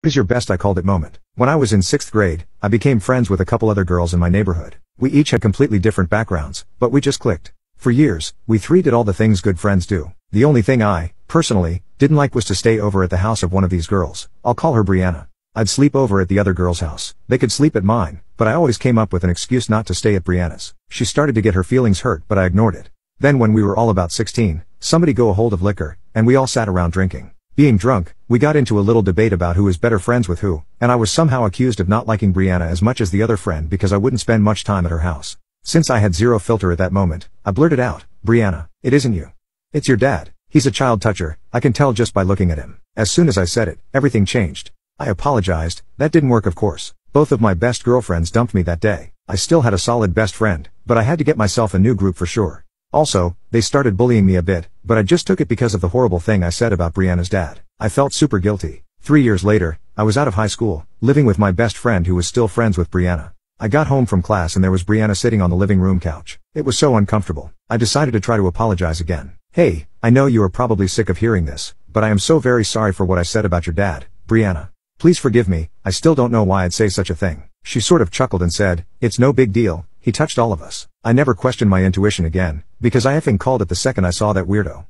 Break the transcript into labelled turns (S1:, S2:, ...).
S1: What is your best I called it moment? When I was in 6th grade, I became friends with a couple other girls in my neighborhood. We each had completely different backgrounds, but we just clicked. For years, we three did all the things good friends do. The only thing I, personally, didn't like was to stay over at the house of one of these girls. I'll call her Brianna. I'd sleep over at the other girl's house. They could sleep at mine, but I always came up with an excuse not to stay at Brianna's. She started to get her feelings hurt, but I ignored it. Then when we were all about 16, somebody got a hold of liquor, and we all sat around drinking. Being drunk, we got into a little debate about who is better friends with who, and I was somehow accused of not liking Brianna as much as the other friend because I wouldn't spend much time at her house. Since I had zero filter at that moment, I blurted out, "Brianna, it isn't you. It's your dad. He's a child toucher, I can tell just by looking at him." As soon as I said it, everything changed. I apologized. That didn't work, of course. Both of my best girlfriends dumped me that day. I still had a solid best friend, but I had to get myself a new group for sure. Also, they started bullying me a bit, but I just took it because of the horrible thing I said about Brianna's dad. I felt super guilty. 3 years later, I was out of high school, living with my best friend who was still friends with Brianna. I got home from class and there was Brianna sitting on the living room couch. It was so uncomfortable. I decided to try to apologize again. "Hey, I know you are probably sick of hearing this, but I am so very sorry for what I said about your dad, Brianna. Please forgive me, I still don't know why I'd say such a thing." She sort of chuckled and said, "It's no big deal, he touched all of us." I never questioned my intuition again, because I effing called it the second I saw that weirdo.